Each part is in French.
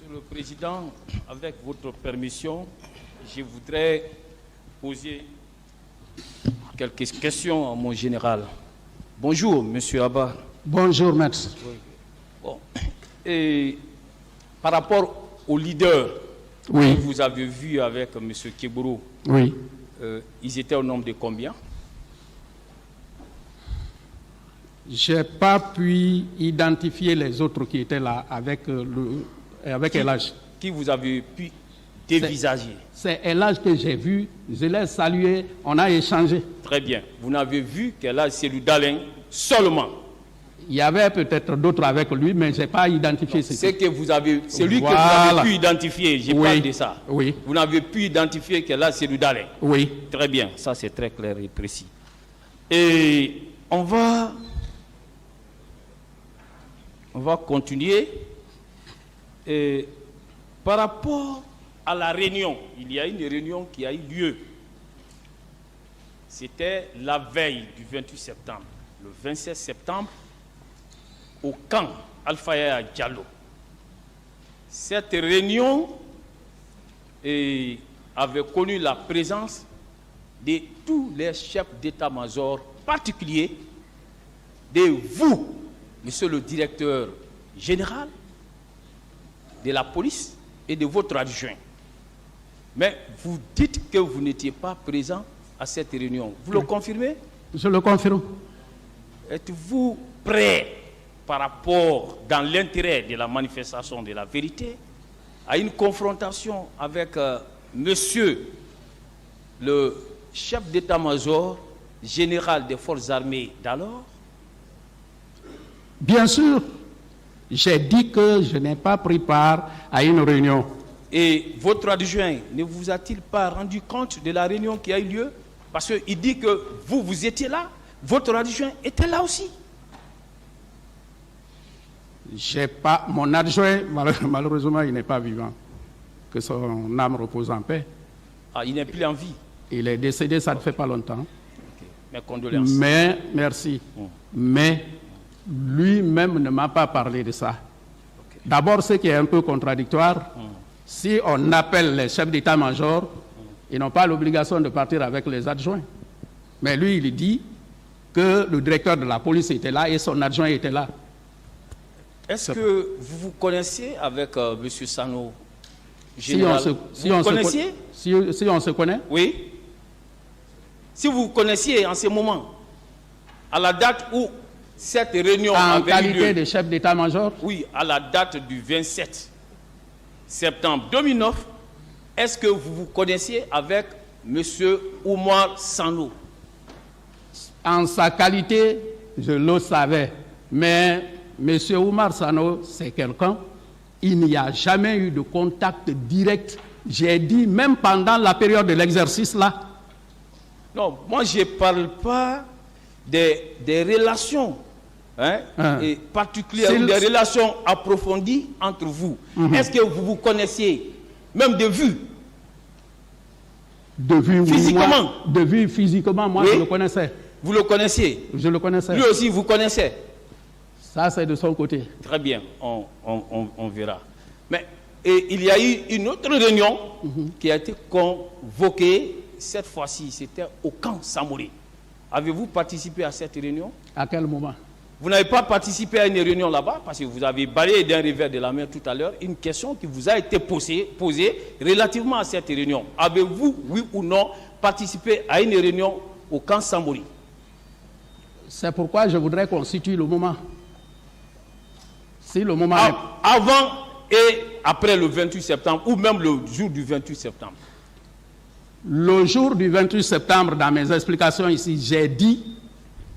Monsieur le Président, avec votre permission, je voudrais poser quelques questions à mon général. Bonjour, Monsieur Abba. Bonjour, maître. Bon. Et par rapport au leader Oui. que vous avez vu avec Monsieur Keburo, Oui. Ils étaient au nombre de combien? Je n'ai pas pu identifier les autres qui étaient là avec Elhaj. Qui vous avez pu dévisager? C'est Elhaj que j'ai vu, je l'ai salué, on a échangé. Très bien. Vous n'avez vu qu'Elhaj Cellou Dalein seulement. Il y avait peut-être d'autres avec lui, mais je n'ai pas identifié C'est que vous avez, celui que vous Voilà. avez pu identifier, je parle de ça. Oui. Vous n'avez pu identifier qu'Elhaj Cellou Dalein. Oui. Très bien, ça c'est très clair et précis. Et on va continuer. Et par rapport à la réunion, il y a une réunion qui a eu lieu. C'était la veille du 28 septembre. Le 27 septembre, au camp Alpha Yaya Diallo. Cette réunion avait connu la présence de tous les chefs d'état-major particuliers, de vous, monsieur le directeur général de la police et de votre adjoint. Mais vous dites que vous n'étiez pas présent à cette réunion. Vous le confirmez? Je le confirme. Êtes-vous prêt, par rapport, dans l'intérêt de la manifestation de la vérité, à une confrontation avec monsieur le chef d'état-major général des forces armées d'alors? Bien sûr, j'ai dit que je n'ai pas pris part à une réunion. Et votre adjoint ne vous a-t-il pas rendu compte de la réunion qui a eu lieu? Parce qu'il dit que vous étiez là, votre adjoint était là aussi. J'ai pas, mon adjoint, malheureusement, il n'est pas vivant. Que son âme repose en paix. Ah, il n'est plus en vie. Il est décédé, ça ne fait pas longtemps. Okay. Mes condoléances. Mais, merci. Mais, lui-même ne m'a pas parlé de ça. Okay. D'abord, ce qui est un peu contradictoire, si on appelle les chefs d'état-major, ils n'ont pas l'obligation de partir avec les adjoints. Mais lui, il dit que le directeur de la police était là et son adjoint était là. Est-ce que vous vous connaissiez avec M. Sano, général? Si on se connaît? Oui. Si vous connaissiez en ce moment, à la date où cette réunion avait lieu. En qualité de chef d'état-major? Oui, à la date du 27 septembre 2009, est-ce que vous vous connaissiez avec M. Oumar Sano? En sa qualité, je le savais. Mais M. Oumar Sano, c'est quelqu'un, il n'y a jamais eu de contact direct. J'ai dit, même pendant la période de l'exercice là. Non, moi je ne parle pas des relations et particulières, des relations approfondies entre vous. Est-ce que vous vous connaissiez, même de vue? De vue, physiquement? Moi, de vue, physiquement, moi, oui. Je le connaissais. Vous le connaissiez? Je le connaissais. Lui aussi, vous connaissez? Ça, c'est de son côté. Très bien, on verra. Mais il y a eu une autre réunion qui a été convoquée. Cette fois-ci, c'était au camp Samori. Avez-vous participé à cette réunion? À quel moment? Vous n'avez pas participé à une réunion là-bas parce que vous avez balayé d'un revers de la main tout à l'heure une question qui vous a été posée relativement à cette réunion. Avez-vous, oui ou non, participé à une réunion au camp Samori? C'est pourquoi je voudrais qu'on situe le moment. Si le moment avant et après le 28 septembre, ou même le jour du 28 septembre. Le jour du 28 septembre, dans mes explications ici, j'ai dit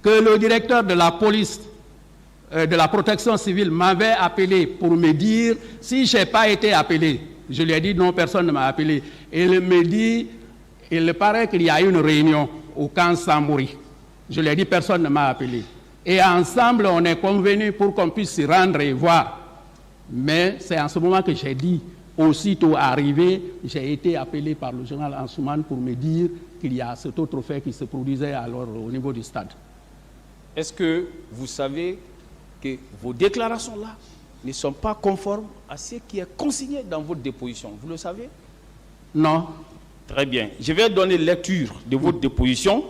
que le directeur de la police, de la protection civile, m'avait appelé pour me dire, si je n'ai pas été appelé, je lui ai dit non, personne ne m'a appelé. Et il me dit, il paraît qu'il y a une réunion au camp Samori. Je lui ai dit, personne ne m'a appelé. Et ensemble, on est convenu pour qu'on puisse s'y rendre et voir. Mais c'est en ce moment que j'ai dit, aussitôt arrivé, j'ai été appelé par le général Ansouman pour me dire qu'il y a cet autre fait qui se produisait alors au niveau du stade. Est-ce que vous savez que vos déclarations là ne sont pas conformes à ce qui est consigné dans votre déposition. Vous le savez? Non. Très bien. Je vais donner lecture de votre déposition.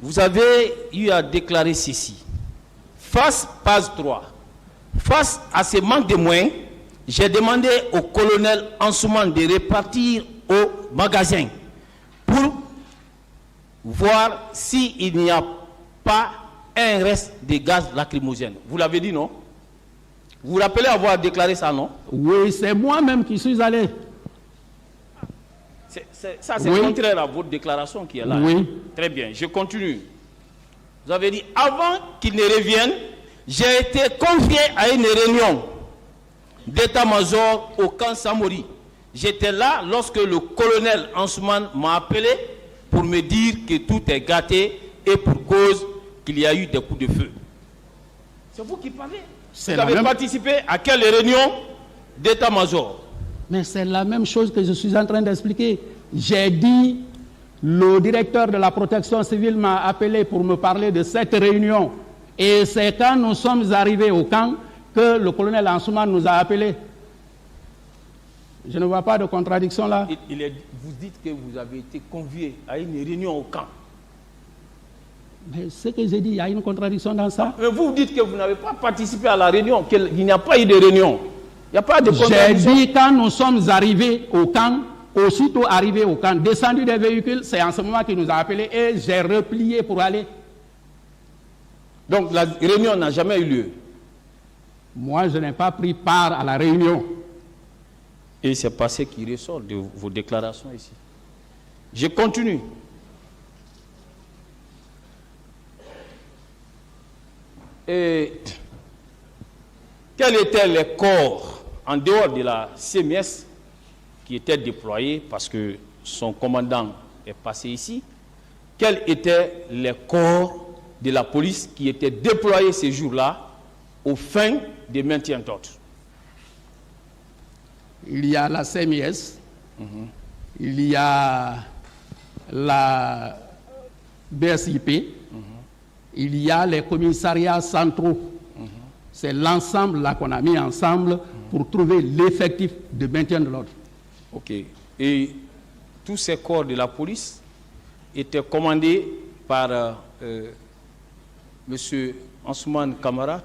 Vous avez eu à déclarer ceci. Page 3. Face à ce manque de moyens, j'ai demandé au colonel Ansoumane de repartir au magasin pour voir s'il n'y a pas un reste de gaz lacrymogène. Vous l'avez dit, non? Vous vous rappelez avoir déclaré ça, non? Oui, c'est moi-même qui suis allé. Ça, c'est contraire à votre déclaration qui est là. Oui. Très bien, je continue. Vous avez dit, avant qu'il ne revienne, j'ai été convié à une réunion d'état-major au camp Samori. J'étais là lorsque le colonel Ansoumane m'a appelé pour me dire que tout est gâté et pour cause qu'il y a eu des coups de feu. C'est vous qui parlez. Vous avez participé à quelle réunion d'état-major? Mais c'est la même chose que je suis en train d'expliquer. J'ai dit, le directeur de la protection civile m'a appelé pour me parler de cette réunion. Et c'est quand nous sommes arrivés au camp que le colonel Ansoumane nous a appelés. Je ne vois pas de contradiction là. Vous dites que vous avez été convié à une réunion au camp. Mais ce que j'ai dit, il y a une contradiction dans ça. Mais vous dites que vous n'avez pas participé à la réunion, qu'il n'y a pas eu de réunion. Il n'y a pas de contradiction. J'ai dit quand nous sommes arrivés au camp, aussitôt arrivés au camp, descendus des véhicules, c'est en ce moment qu'il nous a appelés et j'ai replié pour aller. Donc la réunion n'a jamais eu lieu. Moi, je n'ai pas pris part à la réunion. Et c'est pas ce qui ressort de vos déclarations ici. Je continue. Et quels étaient les corps en dehors de la CMS qui étaient déployés parce que son commandant est passé ici? Quels étaient les corps de la police qui étaient déployés ces jours-là aux fins de maintien d'ordre? Il y a la CMS, il y a la BSIP, il y a les commissariats centraux. C'est l'ensemble là qu'on a mis ensemble pour trouver l'effectif de maintien de l'ordre. Ok. Et tous ces corps de la police étaient commandés par M. Ansoumane Kamara.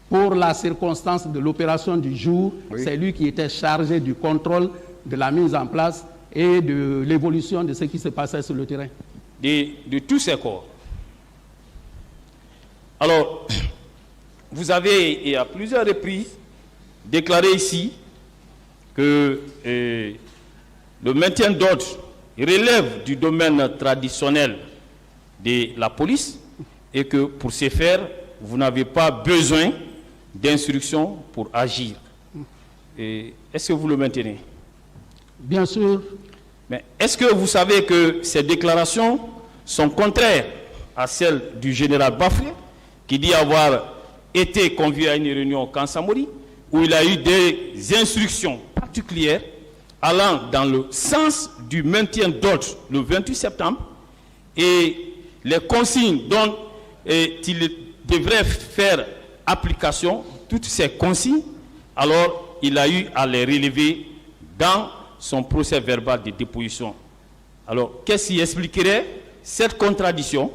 Pour la circonstance de l'opération du jour, c'est lui qui était chargé du contrôle de la mise en place et de l'évolution de ce qui se passait sur le terrain. De tous ces corps. Alors, vous avez, et à plusieurs reprises, déclaré ici que le maintien d'ordre relève du domaine traditionnel de la police et que pour ce faire, vous n'avez pas besoin d'instructions pour agir. Est-ce que vous le maintenez? Bien sûr. Mais est-ce que vous savez que ces déclarations sont contraires à celles du général Bafoué, qui dit avoir été convié à une réunion au camp Samori, où il a eu des instructions particulières allant dans le sens du maintien d'ordre le 28 septembre et les consignes dont il devrait faire application, toutes ces consignes, alors il a eu à les relever dans son procès verbal de déposition. Alors, qu'est-ce qui expliquerait cette contradiction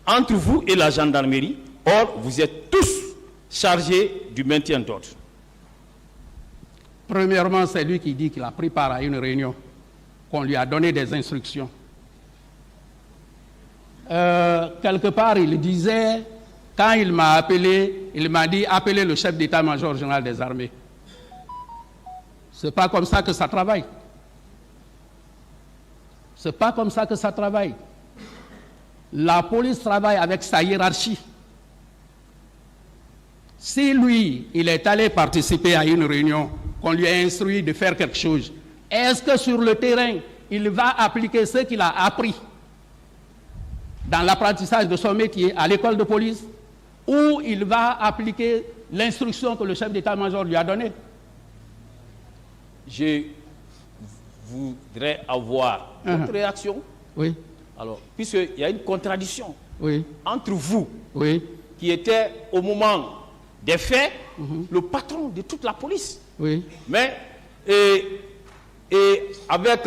entre vous et la gendarmerie? Or, vous êtes tous chargés du maintien d'ordre. Premièrement, c'est lui qui dit qu'il a pris part à une réunion, qu'on lui a donné des instructions. Quelque part, il disait, quand il m'a appelé, il m'a dit, appelez le chef d'état-major général des armées. C'est pas comme ça que ça travaille. C'est pas comme ça que ça travaille. La police travaille avec sa hiérarchie. Si lui, il est allé participer à une réunion, qu'on lui a instruit de faire quelque chose, est-ce que sur le terrain, il va appliquer ce qu'il a appris dans l'apprentissage de son métier à l'école de police, ou il va appliquer l'instruction que le chef d'état-major lui a donnée? Je voudrais avoir votre réaction. Oui. Alors, puisqu'il y a une contradiction oui. entre vous, oui. qui était au moment des faits le patron de toute la police. Oui. Mais, et avec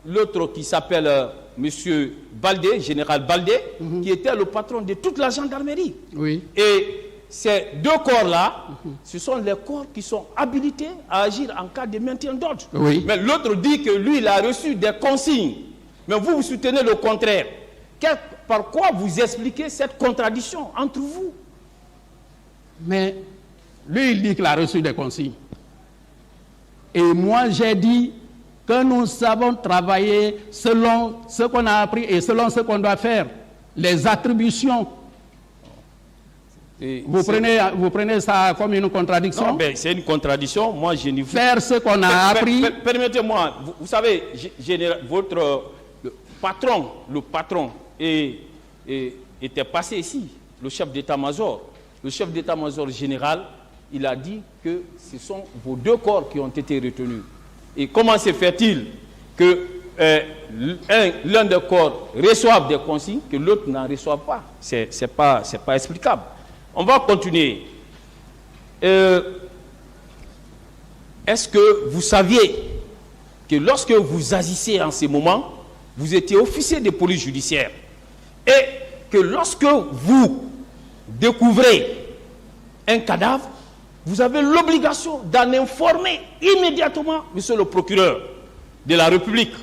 l'autre qui s'appelle Monsieur Baldé, général Baldé, qui était le patron de toute la gendarmerie. Oui. Et ces deux corps-là, ce sont les corps qui sont habilités à agir en cas de maintien d'ordre. Oui. Mais l'autre dit que lui, il a reçu des consignes. Mais vous soutenez le contraire. Par quoi vous expliquez cette contradiction entre vous? Mais lui, il dit qu'il a reçu des consignes. Et moi, j'ai dit que nous savons travailler selon ce qu'on a appris et selon ce qu'on doit faire. Les attributions. Vous prenez ça comme une contradiction? Non, ben, c'est une contradiction. Moi, je n'y veux pas. Faire ce qu'on a appris. Permettez-moi, vous savez, votre le patron était passé ici, le chef d'état-major. Le chef d'état-major général, il a dit que ce sont vos deux corps qui ont été retenus. Et comment se fait-il que l'un des corps reçoive des consignes que l'autre n'en reçoive pas? C'est pas explicable. On va continuer. Est-ce que vous saviez que lorsque vous agissez en ce moment, vous étiez officier de police judiciaire et que lorsque vous découvrez un cadavre, vous avez l'obligation d'en informer immédiatement monsieur le procureur de la République?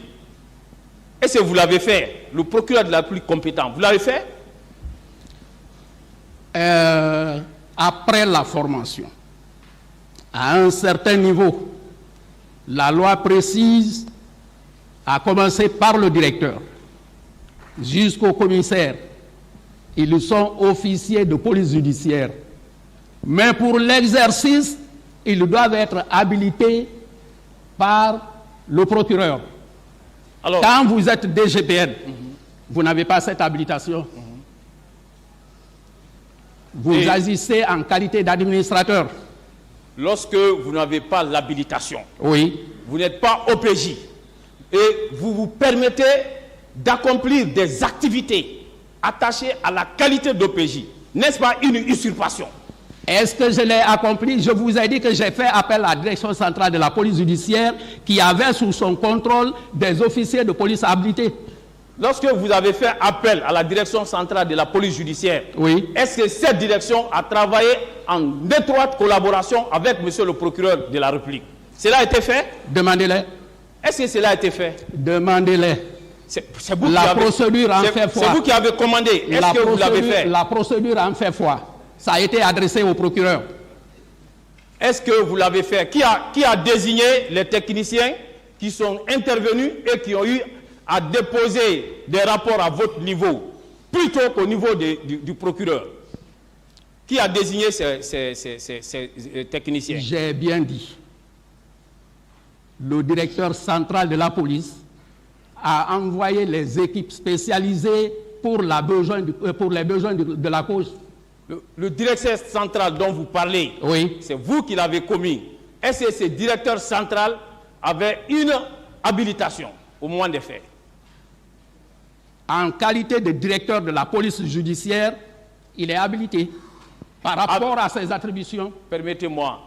Est-ce que vous l'avez fait? Le procureur de la République compétent, vous l'avez fait? Après la formation, à un certain niveau, la loi précise, à commencer par le directeur, jusqu'au commissaire, ils sont officiers de police judiciaire. Mais pour l'exercice, ils doivent être habilités par le procureur. Alors, quand vous êtes DGPN, vous n'avez pas cette habilitation. Vous agissez en qualité d'administrateur. Lorsque vous n'avez pas l'habilitation, oui, vous n'êtes pas OPJ et vous vous permettez d'accomplir des activités attachées à la qualité d'OPJ, n'est-ce pas une usurpation? Est-ce que je l'ai accompli? Je vous ai dit que j'ai fait appel à la direction centrale de la police judiciaire qui avait sous son contrôle des officiers de police habilités. Lorsque vous avez fait appel à la direction centrale de la police judiciaire, oui, est-ce que cette direction a travaillé en étroite collaboration avec monsieur le procureur de la République? Cela a été fait? Demandez-les. Est-ce que cela a été fait? Demandez-les. C'est vous la procédure en fait foi. C'est vous qui avez commandé. Est-ce que vous l'avez fait? La procédure en fait foi. Ça a été adressé au procureur. Est-ce que vous l'avez fait? Qui a désigné les techniciens qui sont intervenus et qui ont eu à déposer des rapports à votre niveau, plutôt qu'au niveau du procureur? Qui a désigné ces techniciens? J'ai bien dit. Le directeur central de la police a envoyé les équipes spécialisées pour les besoins de la cause. Le directeur central dont vous parlez, oui, c'est vous qui l'avez commis. Est-ce que ce directeur central avait une habilitation au moment des faits? En qualité de directeur de la police judiciaire, il est habilité par rapport à ses attributions. Permettez-moi.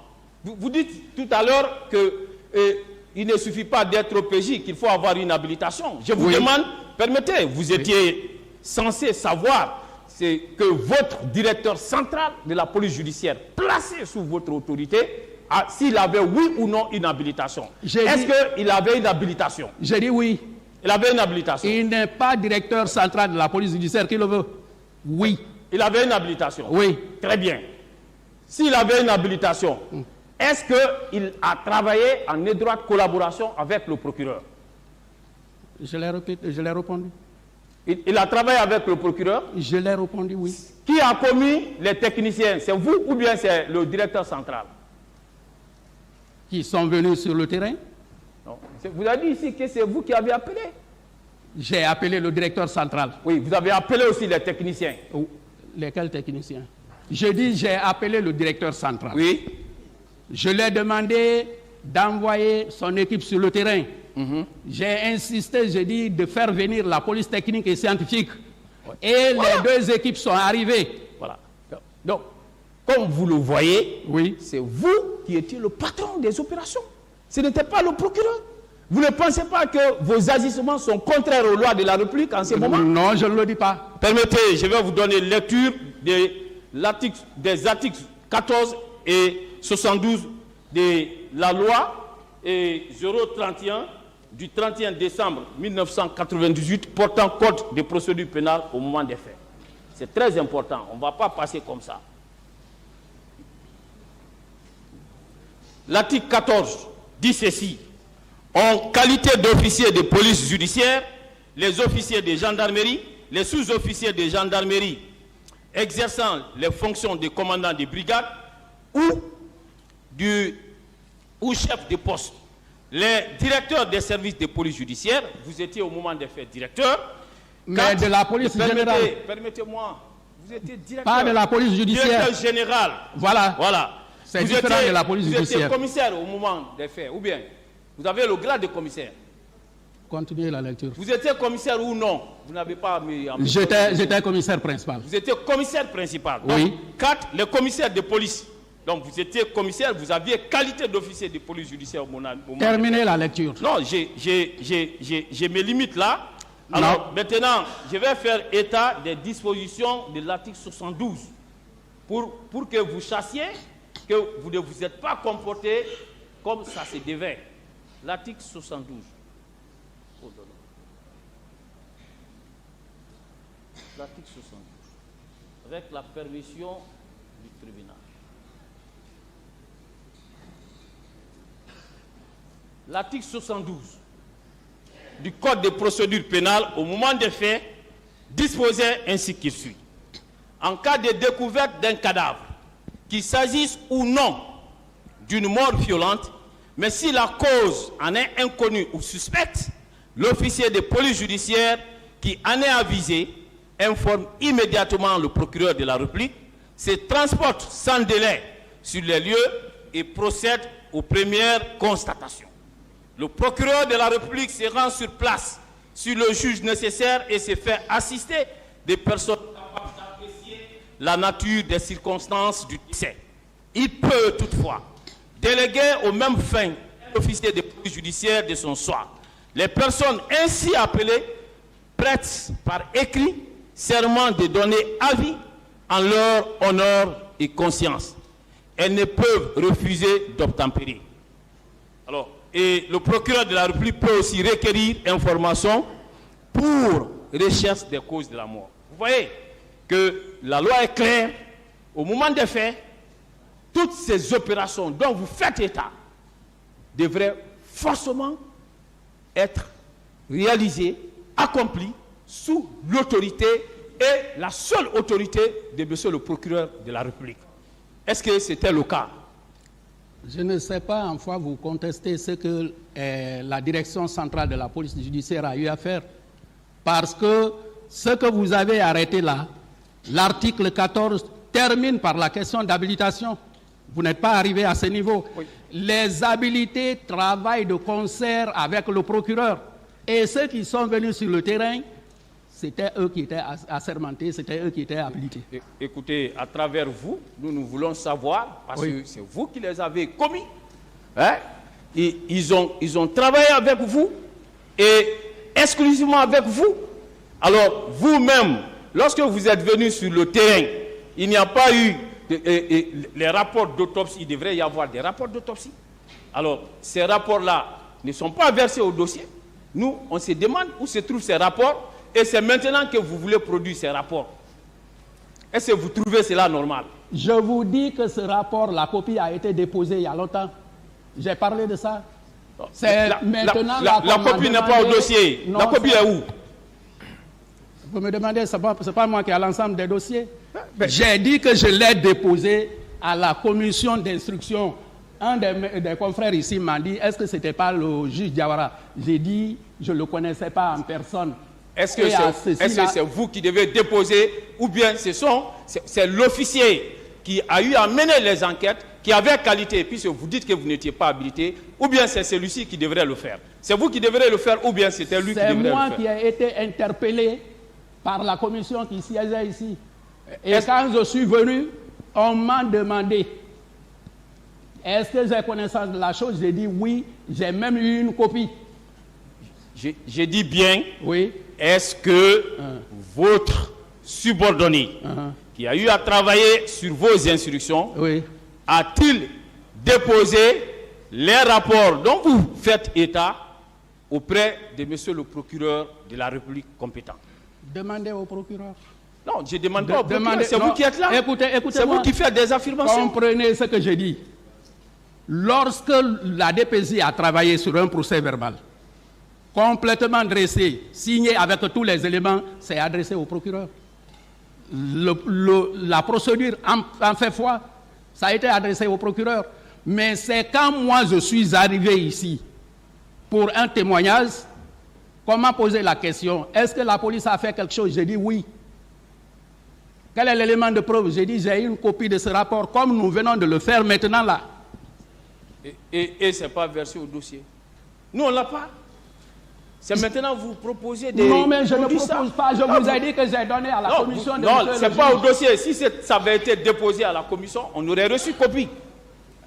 Vous dites tout à l'heure qu'il ne suffit pas d'être OPJ, qu'il faut avoir une habilitation. Je vous demande, permettez, vous étiez censé savoir que votre directeur central de la police judiciaire, placé sous votre autorité, s'il avait oui ou non une habilitation. Est-ce qu'il avait une habilitation? J'ai dit oui. Il avait une habilitation. Il n'est pas directeur central de la police judiciaire qui le veut. Oui. Il avait une habilitation. Oui. Très bien. S'il avait une habilitation, est-ce qu'il a travaillé en étroite collaboration avec le procureur? Je l'ai répondu. Il a travaillé avec le procureur? Je l'ai répondu, oui. Qui a commis les techniciens? C'est vous ou bien c'est le directeur central? Qui sont venus sur le terrain? Non. Vous avez dit ici que c'est vous qui avez appelé. J'ai appelé le directeur central. Oui, vous avez appelé aussi les techniciens. Lesquels techniciens? Je dis j'ai appelé le directeur central. Oui. Je lui ai demandé d'envoyer son équipe sur le terrain. J'ai insisté, j'ai dit de faire venir la police technique et scientifique. Et les deux équipes sont arrivées. Voilà. Donc, comme vous le voyez, Oui. c'est vous qui étiez le patron des opérations. Ce n'était pas le procureur. Vous ne pensez pas que vos agissements sont contraires aux lois de la République en ce moment? Non, je ne le dis pas. Permettez, je vais vous donner lecture des articles 14 et 72 de la loi 031 du 31 décembre 1998 portant code de procédure pénale au moment des faits. C'est très important, on ne va pas passer comme ça. L'article 14 dit ceci: en qualité d'officier de police judiciaire, les officiers de gendarmerie, les sous-officiers de gendarmerie exerçant les fonctions de commandant de brigade ou chef de poste, les directeurs des services de police judiciaire, vous étiez au moment des faits directeur. Mais de la police générale. Permettez-moi, vous étiez directeur. Pas de la police judiciaire. Directeur général. Voilà. C'est différent de la police judiciaire. Vous étiez commissaire au moment des faits, ou bien vous avez le grade de commissaire. Continuez la lecture. Vous étiez commissaire ou non? Vous n'avez pas mis en... J'étais commissaire principal. Vous étiez commissaire principal. Donc, oui. 4, les commissaires de police. Donc vous étiez commissaire, vous aviez qualité d'officier de police judiciaire au moment. Terminez la lecture. Non, j'ai mes limites là. Alors maintenant, je vais faire état des dispositions de l'article 72 pour que vous sachiez que vous ne vous êtes pas comporté comme ça se devait. L'article 72. L'article 72. Avec la permission du tribunal. L'article 72 du Code de procédure pénale, au moment des faits, disposait ainsi qu'il suit. En cas de découverte d'un cadavre, qu'il s'agisse ou non d'une mort violente, mais si la cause en est inconnue ou suspecte, l'officier de police judiciaire qui en est avisé informe immédiatement le procureur de la République, se transporte sans délai sur les lieux et procède aux premières constatations. Le procureur de la République se rend sur place, sur le juge nécessaire et se fait assister des personnes capables d'apprécier la nature des circonstances du décès. Il peut toutefois déléguer aux mêmes fins l'officier de police judiciaire de son choix. Les personnes ainsi appelées prêtent par écrit serment de donner avis en leur honneur et conscience. Elles ne peuvent refuser d'obtempérer. Alors, et le procureur de la République peut aussi requérir information pour recherche des causes de la mort. Vous voyez que la loi est claire. Au moment des faits, toutes ces opérations dont vous faites état devraient forcément être réalisées, accomplies sous l'autorité et la seule autorité de monsieur le procureur de la République. Est-ce que c'était le cas? Je ne sais pas, en fois, vous contestez ce que la direction centrale de la police judiciaire a eu à faire. Parce que ce que vous avez arrêté là, l'article 14 termine par la question d'habilitation. Vous n'êtes pas arrivé à ce niveau. Oui. Les habilités travaillent de concert avec le procureur. Et ceux qui sont venus sur le terrain, c'était eux qui étaient assermentés, c'était eux qui étaient habilités. Écoutez, à travers vous, nous voulons savoir, parce que c'est vous qui les avez commis. Hein? Ils ont travaillé avec vous et exclusivement avec vous. Alors, vous-même, lorsque vous êtes venu sur le terrain, il n'y a pas eu les rapports d'autopsie. Il devrait y avoir des rapports d'autopsie. Alors, ces rapports-là ne sont pas versés au dossier. Nous, on se demande où se trouvent ces rapports. Et c'est maintenant que vous voulez produire ces rapports. Est-ce que vous trouvez cela normal? Je vous dis que ce rapport, la copie a été déposée il y a longtemps. J'ai parlé de ça. C'est maintenant la copie n'est pas au dossier. Non, la copie est où? Vous me demandez, ce n'est pas moi qui ai l'ensemble des dossiers. J'ai dit que je l'ai déposé à la commission d'instruction. Un des confrères ici m'a dit, est-ce que ce n'était pas le juge Diawara? J'ai dit, je ne le connaissais pas en personne. Est-ce que c'est vous qui devez déposer ou bien c'est l'officier qui a eu à mener les enquêtes, qui avait qualité, puisque vous dites que vous n'étiez pas habilité, ou bien c'est celui-ci qui devrait le faire? C'est vous qui devrez le faire ou bien c'était lui qui devrait le faire? C'est moi qui ai été interpellé par la commission qui siégeait ici. Et quand je suis venu, On m'a demandé, est-ce que j'ai connaissance de la chose? J'ai dit oui, j'ai même eu une copie. J'ai dit bien, Oui. est-ce que votre subordonné qui a eu à travailler sur vos instructions, Oui. a-t-il déposé les rapports dont vous faites état auprès de monsieur le procureur de la République compétent? Demandez au procureur. Non, je ne demande pas au procureur, c'est vous qui êtes là. Écoutez-moi. C'est vous qui faites des affirmations. Comprenez ce que je dis. Lorsque la DPJ a travaillé sur un procès verbal, complètement dressé, signé avec tous les éléments, c'est adressé au procureur. La procédure en fait foi, ça a été adressé au procureur. Mais c'est quand moi je suis arrivé ici pour un témoignage, qu'on m'a posé la question, est-ce que la police a fait quelque chose? J'ai dit oui. Quel est l'élément de preuve? J'ai dit j'ai une copie de ce rapport, comme nous venons de le faire maintenant là. Et ce n'est pas versé au dossier. Nous, on ne l'a pas. C'est maintenant vous proposez des... Non, mais je ne propose pas. Je vous ai dit que j'ai donné à la commission... Non, ce n'est pas au dossier. Si ça avait été déposé à la commission, on aurait reçu copie.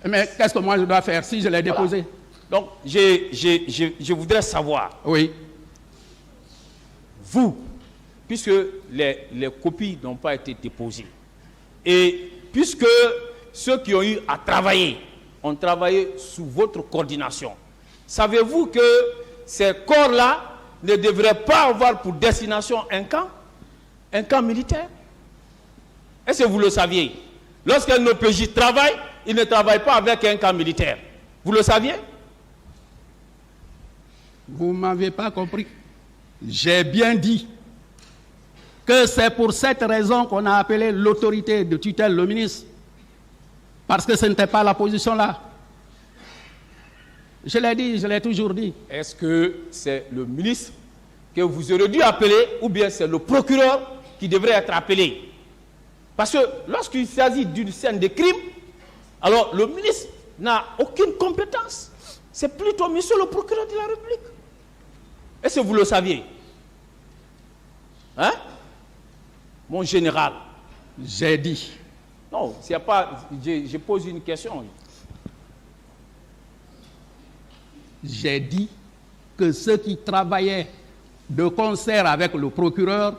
Mais qu'est-ce que moi je dois faire si je l'ai déposé? Donc, je voudrais savoir... Oui. Vous, puisque les copies n'ont pas été déposées, et puisque ceux qui ont eu à travailler ont travaillé sous votre coordination, savez-vous que ces corps-là ne devraient pas avoir pour destination un camp militaire? Est-ce que vous le saviez? Lorsqu'un OPJ travaille, il ne travaille pas avec un camp militaire. Vous le saviez? Vous ne m'avez pas compris. J'ai bien dit que c'est pour cette raison qu'on a appelé l'autorité de tutelle, le ministre. Parce que ce n'était pas la position là. Je l'ai dit, je l'ai toujours dit. Est-ce que c'est le ministre que vous aurez dû appeler ou bien c'est le procureur qui devrait être appelé? Parce que lorsqu'il s'agit d'une scène de crime, alors le ministre n'a aucune compétence. C'est plutôt monsieur le procureur de la République. Est-ce que vous le saviez? Hein? Mon général. J'ai dit. Non, s'il n'y a pas... Je pose une question. J'ai dit que ceux qui travaillaient de concert avec le procureur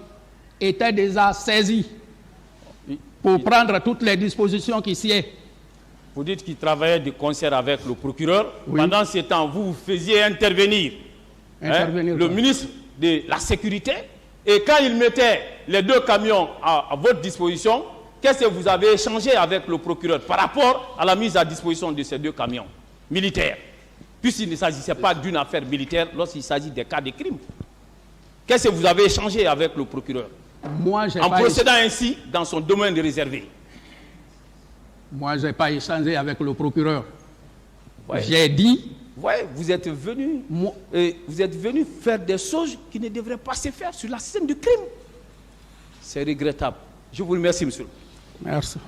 étaient déjà saisis pour prendre toutes les dispositions qui s'y est. Vous dites qu'ils travaillaient de concert avec le procureur. Oui. Pendant ce temps, vous faisiez intervenir le ministre de la Sécurité. Et quand il mettait les deux camions à votre disposition, qu'est-ce que vous avez échangé avec le procureur par rapport à la mise à disposition de ces deux camions militaires? Puisqu'il ne s'agissait pas d'une affaire militaire lorsqu'il s'agit des cas de crime. Qu'est-ce que vous avez échangé avec le procureur? Moi, en procédant ainsi dans son domaine réservé. Moi, je n'ai pas échangé avec le procureur. Ouais. J'ai dit... Ouais, vous êtes venu faire des choses qui ne devraient pas se faire sur la scène du crime. C'est regrettable. Je vous remercie, monsieur. Merci.